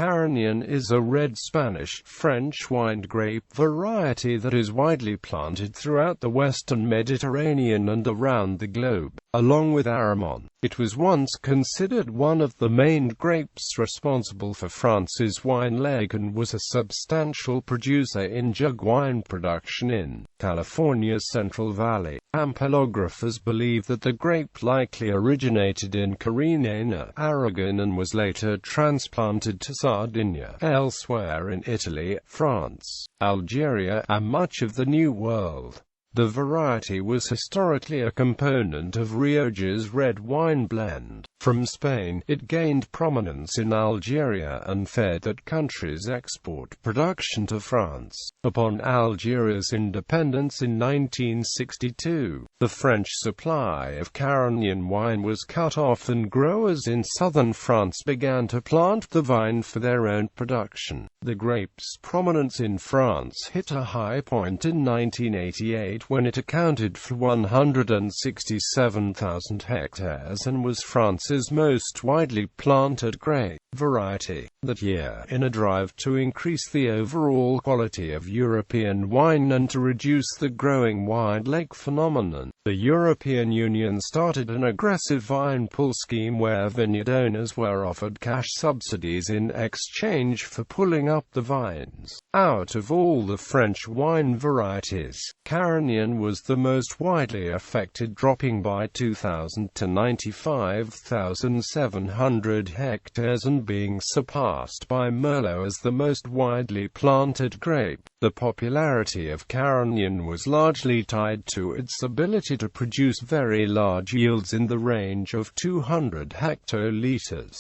Carignan is a red Spanish-French wine grape variety that is widely planted throughout the western Mediterranean and around the globe. Along with Aramon, it was once considered one of the main grapes responsible for France's wine leg and was a substantial producer in jug wine production in California's Central Valley. Ampelographers believe that the grape likely originated in Cariñena, Aragon, and was later transplanted to Sardinia, elsewhere in Italy, France, Algeria, and much of the New World. The variety was historically a component of Rioja's red wine blend. From Spain, it gained prominence in Algeria and fed that country's export production to France. Upon Algeria's independence in 1962, the French supply of Carignan wine was cut off and growers in southern France began to plant the vine for their own production. The grape's prominence in France hit a high point in 1988 when it accounted for 167,000 hectares and was France's most widely planted grape variety. That year, in a drive to increase the overall quality of European wine and to reduce the growing wine leg phenomenon, the European Union started an aggressive vine pull scheme where vineyard owners were offered cash subsidies in exchange for pulling up the vines. Out of all the French wine varieties, Carignan was the most widely affected, dropping by 2,000 to 95,700 hectares and being surpassed by Merlot as the most widely planted grape. The popularity of Carignan was largely tied to its ability to produce very large yields in the range of 200 hectoliters.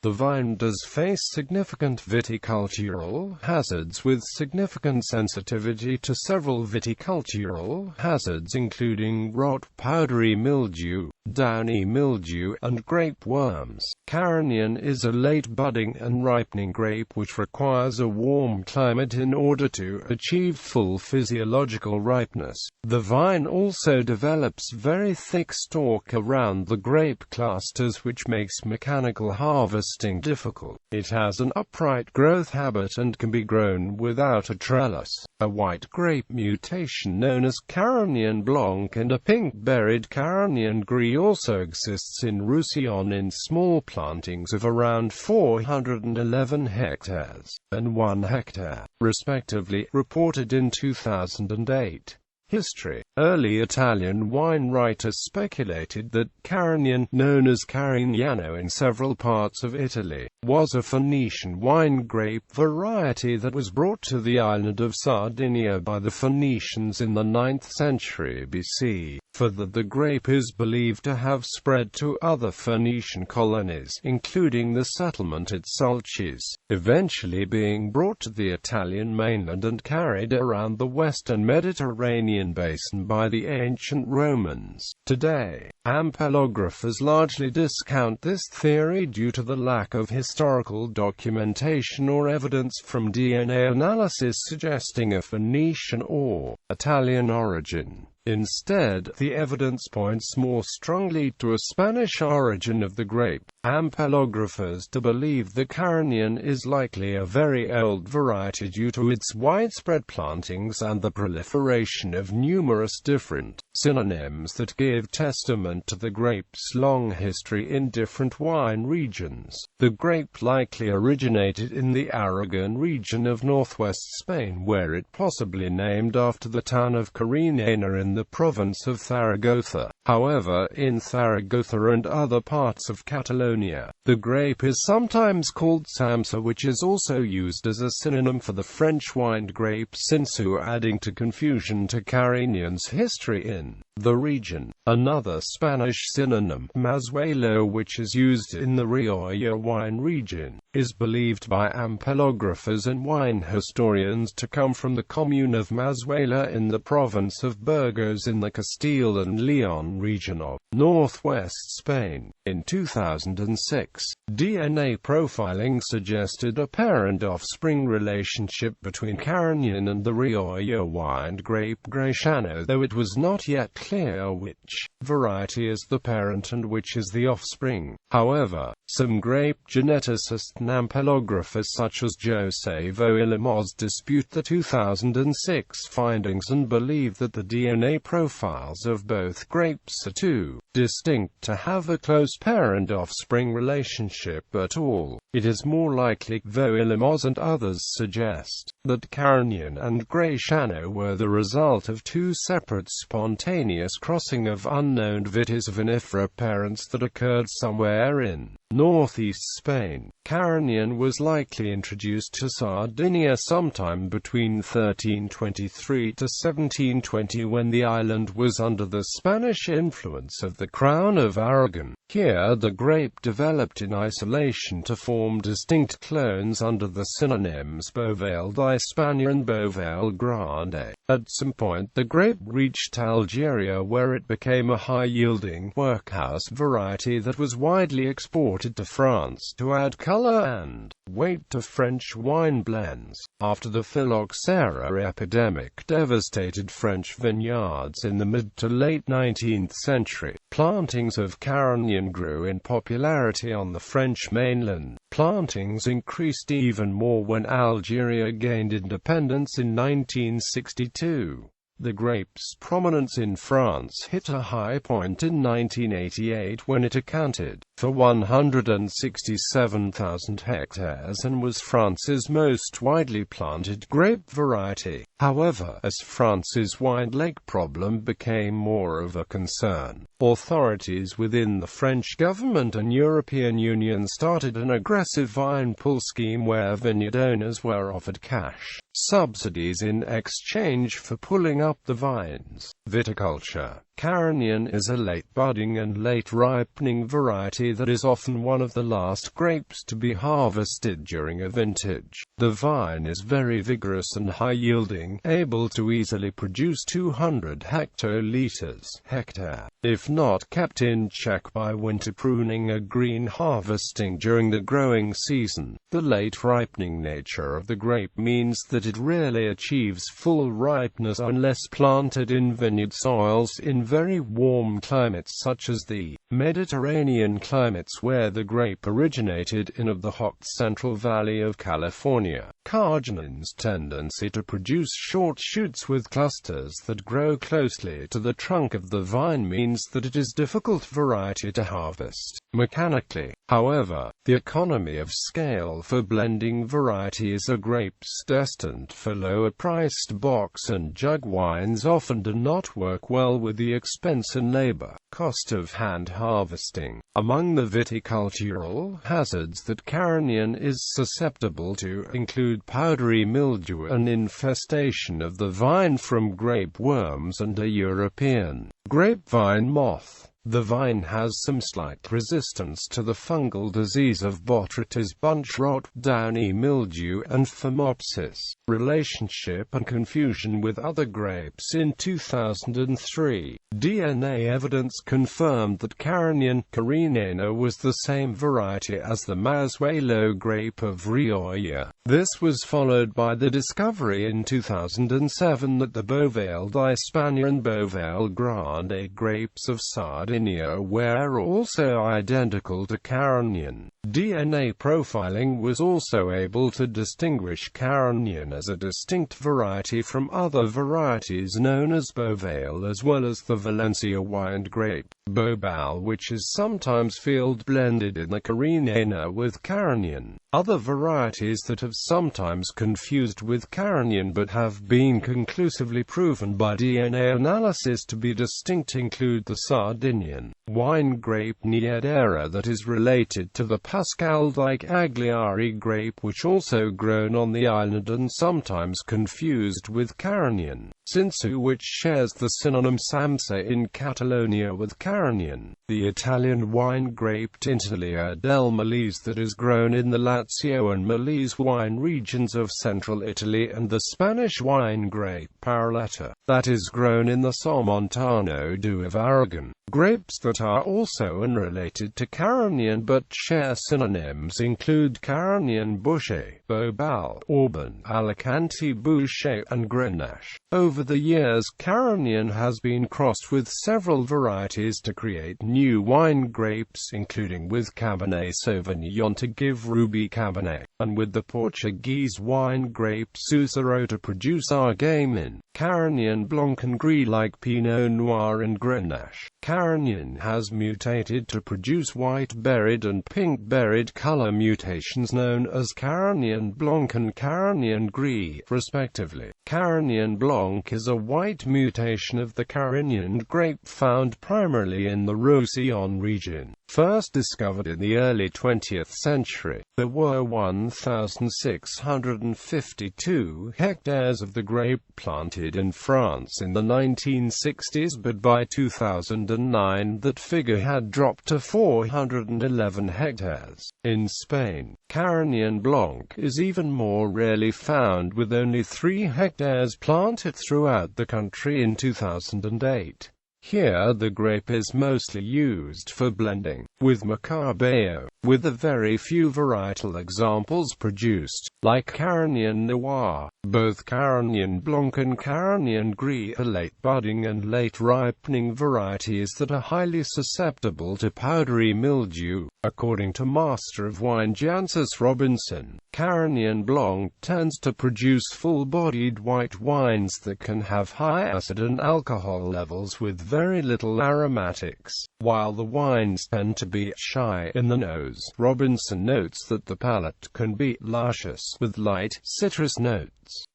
The vine does face significant viticultural hazards with significant sensitivity to several viticultural hazards including rot, powdery mildew, downy mildew, and grape worms. Carignan is a late budding and ripening grape which requires a warm climate in order to achieve full physiological ripeness. The vine also develops very thick stalk around the grape clusters, which makes mechanical harvesting difficult. It has an upright growth habit and can be grown without a trellis. A white grape mutation known as Carignan Blanc and a pink-berried Carignan Gris also exists in Roussillon in small plantings of around 411 hectares and 1 hectare, respectively, reported in 2008. History. Early Italian wine writers speculated that Carignan, known as Carignano in several parts of Italy, was a Phoenician wine grape variety that was brought to the island of Sardinia by the Phoenicians in the 9th century BC. Further, the grape is believed to have spread to other Phoenician colonies, including the settlement at Sulcis, eventually being brought to the Italian mainland and carried around the western Mediterranean basin by the ancient Romans. Today, ampelographers largely discount this theory due to the lack of historical documentation or evidence from DNA analysis suggesting a Phoenician or Italian origin. Instead, the evidence points more strongly to a Spanish origin of the grape. Ampelographers to believe the Carignan is likely a very old variety due to its widespread plantings and the proliferation of numerous different synonyms that give testament to the grape's long history in different wine regions. The grape likely originated in the Aragon region of northwest Spain, where it possibly named after the town of Cariñena in the province of Zaragoza. However, in Zaragoza and other parts of Catalonia, the grape is sometimes called Samsa, which is also used as a synonym for the French wine grape Cinsault, adding to confusion to Carignan's history in the region. Another Spanish synonym, Mazuelo, which is used in the Rioja wine region, is believed by ampelographers and wine historians to come from the commune of Mazuela in the province of Burgos in the Castile and Leon region of northwest Spain. In 2006, DNA profiling suggested a parent-offspring relationship between Carignan and the Rioja wine grape Graciano, though it was not yet clear which variety is the parent and which is the offspring. However, some grape geneticists and ampelographers such as José Voilamos dispute the 2006 findings and believe that the DNA profiles of both grapes are too distinct to have a close parent-offspring relationship at all. It is more likely, Voilamos and others suggest, that Carignan and Cariñena were the result of two separate spontaneous crossing of unknown Vitis vinifera parents that occurred somewhere in northeast Spain. Carignan was likely introduced to Sardinia sometime between 1323 to 1720 when the island was under the Spanish influence of the Crown of Aragon. Here the grape developed in isolation to form distinct clones under the synonyms World.The and World Grande. At some point the grape reached Algeria where it became a high-yielding workhouse variety that was widely exported to France to add color and weight to French wine blends. After the phylloxera epidemic devastated French vineyards in the mid to late 19th century, plantings of Carignan grew in popularity on the French mainland. Plantings increased even more when Algeria gained independence in 1962. The grape's prominence in France hit a high point in 1988 when it accounted for 167,000 hectares and was France's most widely planted grape variety. However, as France's wine lake problem became more of a concern, authorities within the French government and European Union started an aggressive vine pull scheme where vineyard owners were offered cash subsidies in exchange for pulling up the vines. Viticulture. Carignan is a late-budding and late-ripening variety that is often one of the last grapes to be harvested during a vintage. The vine is very vigorous and high-yielding, able to easily produce 200 hectoliters hectare, if not kept in check by winter pruning or green harvesting during the growing season. The late-ripening nature of the grape means that it rarely achieves full ripeness unless planted in vineyard soils in very warm climates such as the Mediterranean climates where the grape originated in of the hot Central Valley of California. Carignan's tendency to produce short shoots with clusters that grow closely to the trunk of the vine means that it is a difficult variety to harvest mechanically. However, the economy of scale for blending varieties of grapes destined for lower-priced box and jug wines often do not work well with the expense and labor cost of hand harvesting. Among the viticultural hazards that Carignan is susceptible to include powdery mildew, an infestation of the vine from grape worms, and a European grapevine moth. The vine has some slight resistance to the fungal disease of botrytis bunch rot, downy mildew, and phomopsis. Relationship and confusion with other grapes. In 2003, DNA evidence confirmed that Carignan Cariñena was the same variety as the Mazuelo grape of Rioja. This was followed by the discovery in 2007 that the World.The and World Grande grapes of Sardinia were also identical to Carignan. DNA profiling was also able to distinguish Carignan as a distinct variety from other varieties known as Beauvale as well as the Valencia wine grape, Bobal, which is sometimes field-blended in the Cariñena with Carignan. Other varieties that have sometimes confused with Carignan but have been conclusively proven by DNA analysis to be distinct include the Sardinian wine grape Niedera that is related to the Pascal-like Agliari grape which also grown on the island and sometimes confused with Carignan. Cinsault, which shares the synonym Samsa in Catalonia with Carignan. The Italian wine grape Tintellia del Molise that is grown in the Lazio and Molise wine regions of central Italy, and the Spanish wine grape Paraleta that is grown in the Somontano do of Aragon. Grapes that are also unrelated to Carignan but share synonyms include Carignan Bouschet, Bobal, Auburn, Alicante Bouschet, and Grenache. Over the years, Carignan has been crossed with several varieties to create new wine grapes, including with Cabernet Sauvignon to give Ruby Cabernet, and with the Portuguese wine grape Sucero to produce Aragon. Carignan Blanc and Gris like Pinot Noir and Grenache. Carignan has mutated to produce white-berried and pink-berried color mutations known as Carignan Blanc and Carignan Gris, respectively. Carignan Blanc is a white mutation of the Carignan grape found primarily in the Roussillon region. First discovered in the early 20th century, there were 1,652 hectares of the grape planted in France in the 1960s, but by 2009 that figure had dropped to 411 hectares. In Spain, Carignan Blanc is even more rarely found, with only 3 hectares planted throughout the country in 2008. Here the grape is mostly used for blending with Macabeo, with a very few varietal examples produced, like Carignan Noir. Both Carignan Blanc and Carignan Gris are late budding and late ripening varieties that are highly susceptible to powdery mildew. According to Master of Wine Jancis Robinson, Carignan Blanc tends to produce full-bodied white wines that can have high acid and alcohol levels with very little aromatics, while the wines tend to be shy in the nose. Robinson notes that the palate can be luscious with light citrus notes.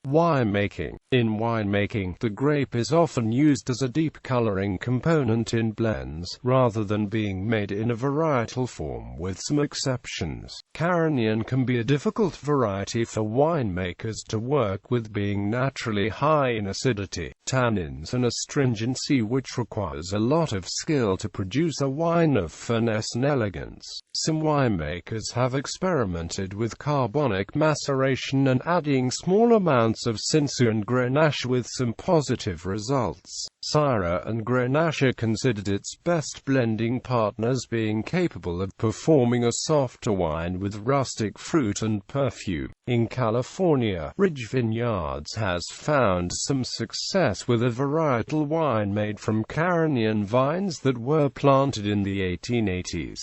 Winemaking. In winemaking, the grape is often used as a deep coloring component in blends, rather than being made in a varietal form, with some exceptions. Carignan can be a difficult variety for winemakers to work with, being naturally high in acidity, tannins and astringency, which requires a lot of skill to produce a wine of finesse and elegance. Some winemakers have experimented with carbonic maceration and adding small amounts of Cinsault and Grenache with some positive results. Syrah and Grenache are considered its best blending partners, being capable of performing a softer wine with rustic fruit and perfume. In California, Ridge Vineyards has found some success with a varietal wine made from Carignan vines that were planted in the 1880s.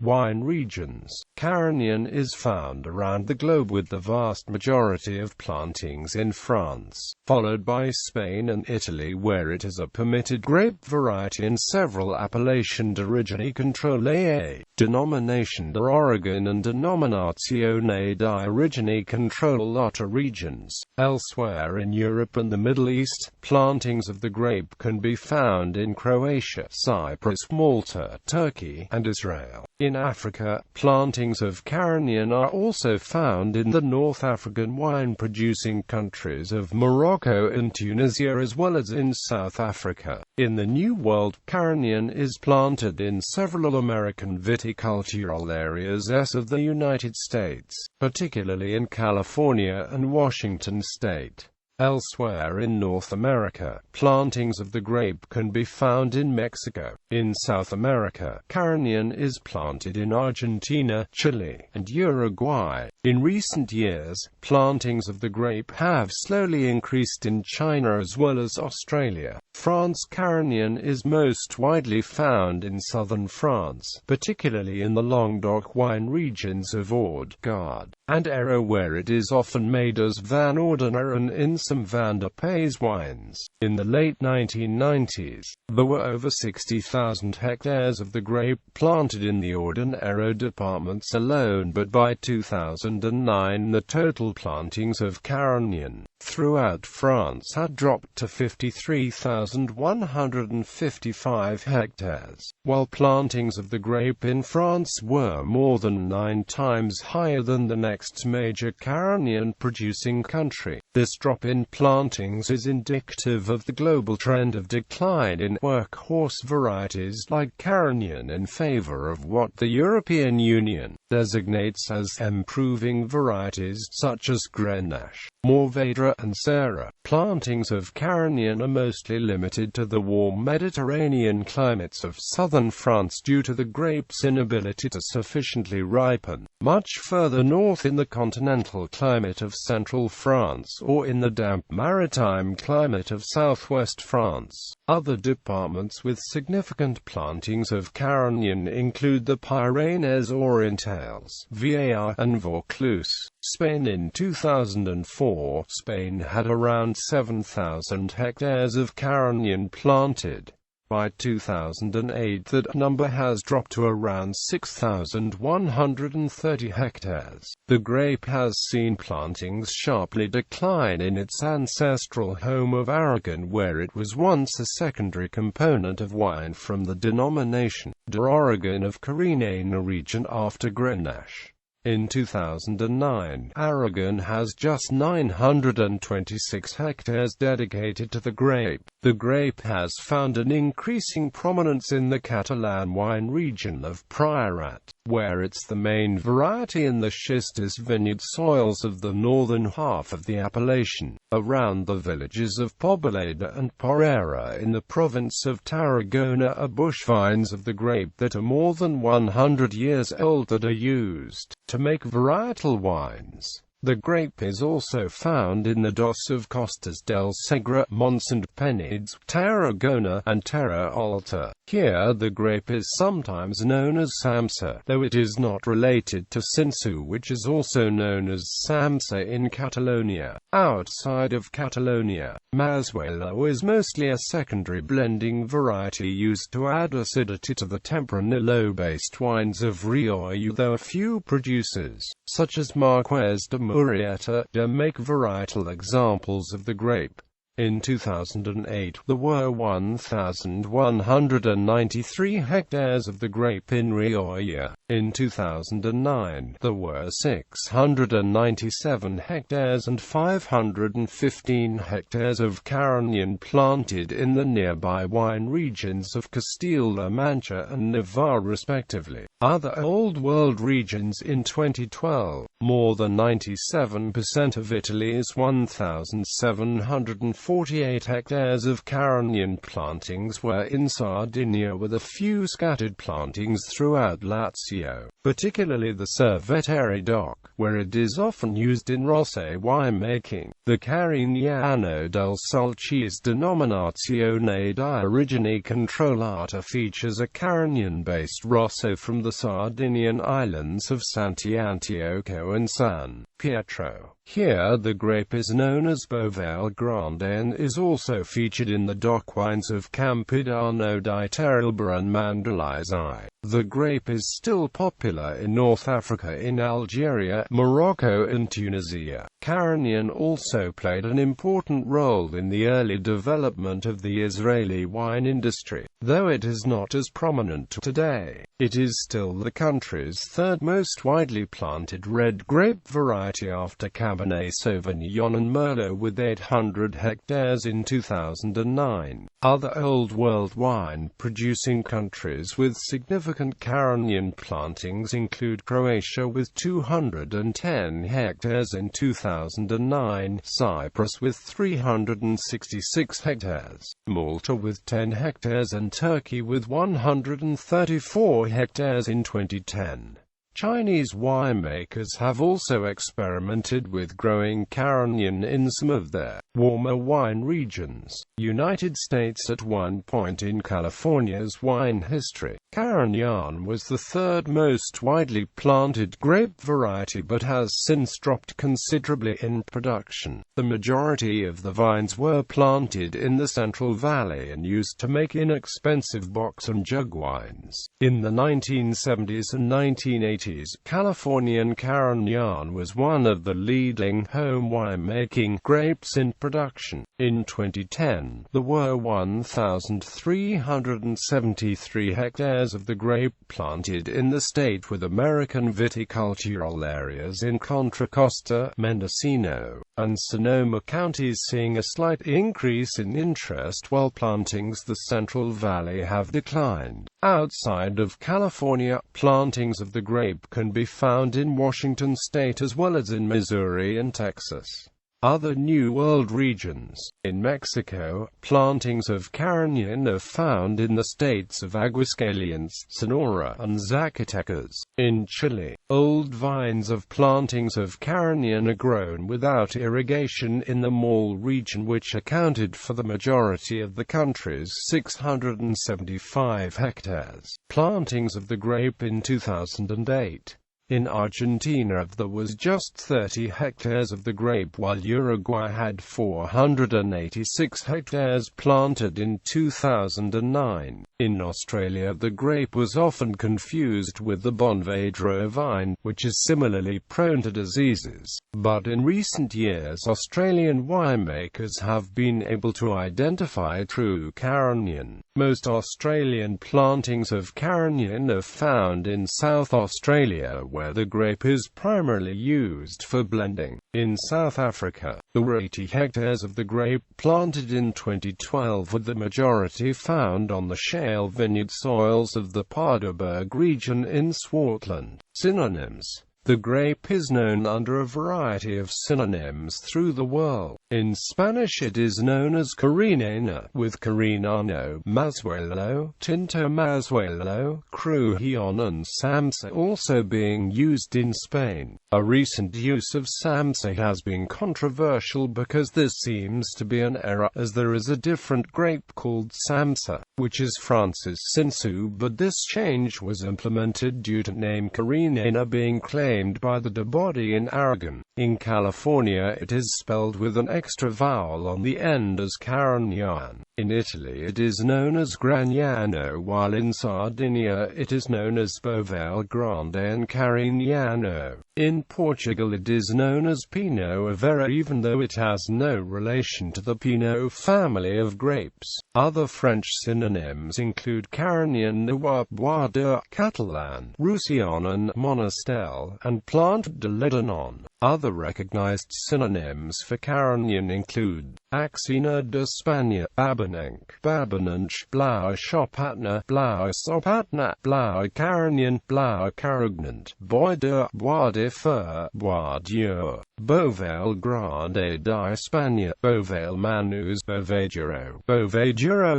Wine regions. Carignan is found around the globe, with the vast majority of plantings in France, followed by Spain and Italy, where it is a permitted grape variety in several Appellation d'origine contrôlée, Denomination d'Oregon and Denominazione d'origine controllata regions. Elsewhere in Europe and the Middle East, plantings of the grape can be found in Croatia, Cyprus, Malta, Turkey, and Israel. In Africa, plantings of Carignan are also found in the North African wine-producing countries of Morocco and Tunisia, as well as in South Africa. In the New World, Carignan is planted in several American viticultural areas of the United States, particularly in California and Washington state. Elsewhere in North America, plantings of the grape can be found in Mexico. In South America, Carignan is planted in Argentina, Chile, and Uruguay. In recent years, plantings of the grape have slowly increased in China as well as Australia. France. Carignan is most widely found in southern France, particularly in the Languedoc wine regions of Aude, Gard, and Hérault, where it is often made as Vin ordinaire and in some Vin de Pays wines. In the late 1990s, there were over 60,000 hectares of the grape planted in the Aude and Hérault departments alone, but by 2009 the total plantings of Carignan throughout France had dropped to 53,155 hectares, while plantings of the grape in France were more than 9 times higher than the next major Carignan-producing country. This drop in plantings is indicative of the global trend of decline in workhorse varieties like Carignan in favor of what the European Union designates as improving varieties such as Grenache. Mourvedre and Serra. Plantings of Cariñena are mostly limited to the warm Mediterranean climates of southern France due to the grape's inability to sufficiently ripen much further north in the continental climate of central France or in the damp maritime climate of southwest France. Other departments with significant plantings of Carignan include the Pyrénées Orientales, Viala, and Vaucluse. Spain. In 2004, Spain had around 7,000 hectares of Carignan planted. By 2008, that number has dropped to around 6,130 hectares. The grape has seen plantings sharply decline in its ancestral home of Aragon, where it was once a secondary component of wine from the denomination d'origine of Cariñena region after Grenache. In 2009, Aragon has just 926 hectares dedicated to the grape. The grape has found an increasing prominence in the Catalan wine region of Priorat, where it's the main variety in the schistous vineyard soils of the northern half of the appellation. Around the villages of Poboleda and Porrera in the province of Tarragona are bush vines of the grape that are more than 100 years old that are used to make varietal wines. The grape is also found in the Dos of Costas del Segre, Mons and Penedès, Tarragona, and Terra Alta. Here the grape is sometimes known as Samsa, though it is not related to Cinsault, which is also known as Samsa in Catalonia. Outside of Catalonia, Mazuelo is mostly a secondary blending variety used to add acidity to the Tempranillo-based wines of Rioja, though a few producers, such as Marqués de Murrieta, make varietal examples of the grape. In 2008, there were 1,193 hectares of the grape in Rioja. In 2009, there were 697 hectares and 515 hectares of Carignan planted in the nearby wine regions of Castilla-La Mancha and Navarre respectively. Other Old World regions in 2012, more than 97% of Italy's 1,748 hectares of Carignan plantings were in Sardinia, with a few scattered plantings throughout Lazio, particularly the Cerveteri DOC, where it is often used in rosé winemaking. The Carignano del Sulcis Denominazione di Origine Controllata features a Carignan-based rosso from the Sardinian islands of Sant'Antioco and San Pietro. Here the grape is known as Bovelle Grande and is also featured in the DOC wines of Campidano di Terralba and Mandalisi. The grape is still popular in North Africa, in Algeria, Morocco and Tunisia. Carignan also played an important role in the early development of the Israeli wine industry. Though it is not as prominent today, it is still the country's third most widely planted red grape variety after Cabernet Sauvignon and Merlot, with 800 hectares in 2009. Other Old World wine-producing countries with significant Carignan plantings include Croatia with 210 hectares in 2009, Cyprus with 366 hectares, Malta with 10 hectares and Turkey with 134 hectares in 2010. Chinese winemakers have also experimented with growing Carignan in some of their warmer wine regions. United States. At one point in California's wine history, Carignan was the third most widely planted grape variety but has since dropped considerably in production. The majority of the vines were planted in the Central Valley and used to make inexpensive box and jug wines. In the 1970s and 1980s, Californian Carignan was one of the leading home winemaking grapes in production. In 2010, there were 1,373 hectares of the grape planted in the state, with American viticultural areas in Contra Costa, Mendocino, and Sonoma counties seeing a slight increase in interest, while plantings the Central Valley have declined. Outside of California, plantings of the grape can be found in Washington state as well as in Missouri and Texas. Other New World regions. In Mexico, plantings of Cariñena are found in the states of Aguascalientes, Sonora, and Zacatecas. In Chile, old vines of plantings of Cariñena are grown without irrigation in the Mole region, which accounted for the majority of the country's 675 hectares. Plantings of the grape in 2008. In Argentina there was just 30 hectares of the grape, while Uruguay had 486 hectares planted in 2009. In Australia the grape was often confused with the Bonvedro vine, which is similarly prone to diseases. But in recent years Australian winemakers have been able to identify true Carignan. Most Australian plantings of Carignan are found in South Australia, where the grape is primarily used for blending. In South Africa, there were 80 hectares of the grape planted in 2012, with the majority found on the shale vineyard soils of the Paardeberg region in Swartland. Synonyms. The grape is known under a variety of synonyms through the world. In Spanish it is known as Cariñena, with Cariñano, Mazuelo, Tinto Mazuelo, Crujion and Samsa also being used in Spain. A recent use of Samsa has been controversial because this seems to be an error, as there is a different grape called Samsa, which is France's Cinsault, but this change was implemented due to name Cariñena being claimed by the body in Aragon. In California it is spelled with an extra vowel on the end as Carignan. In Italy it is known as Gragnano, while in Sardinia it is known as Bovel Grande and Carignano. In Portugal it is known as Pinot Vera, even though it has no relation to the Pinot family of grapes. Other French synonyms include Carignan Noir, Bois-de Catalan, Roussillon and Monostel, and Plante de l'Edanon. Other recognized synonyms for Carignan include Axina de España, Babenenc, Babenench, Blauer Chopatna, Blauer Sopatna, Blauer Carignan, Blauer Carignant, Bois de Fer, Bois d'Ur, Bovel Grande d'Espagne, Bovel Manus, Boveduro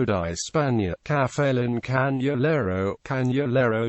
d'Espagne, Cafelin Cagnolero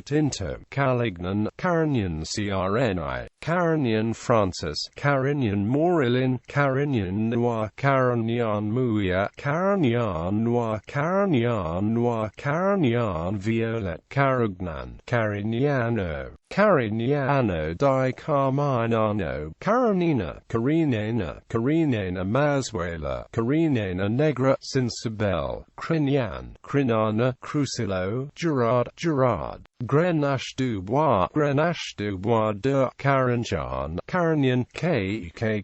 Tinto, Carignan, Carignan CRNI, Carignan Francis, Carignan Morillon, Carignan Noir, Carignan Mouya, Carignan Noir, Carignan Noir, Carignan Violet, Carignan, Carignano, Carignano di Carminano, Cariñena, Cariñena Mazuela, Cariñena Negra, Sinsabel, Crignan, Crinana, Crucillo, Gerard, Grenache du Bois de Carignan, Carignan,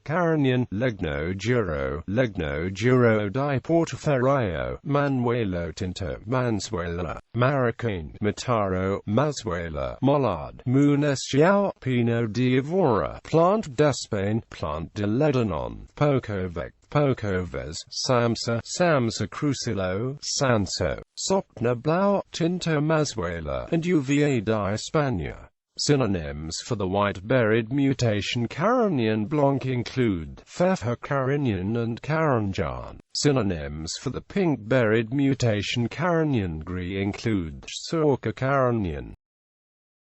Carignan, Legno Duro di Portoferraio, Manuelo Tinto, Manzuela, Marroquin, Mataro, Mazuela, Mollard, Munecial, Pinot d'Ivora, Plante d'Espagne, Plante de l'Edanon, Pocovez, Samsa Crucillo, Sanso, Sopna Blau, Tinto Mazuela, and Uva da España. Synonyms for the white-berried mutation Carignan Blanc include Fefa Carignan and Caranjan. Synonyms for the pink-berried mutation Carignan Gris include Sorca Carignan.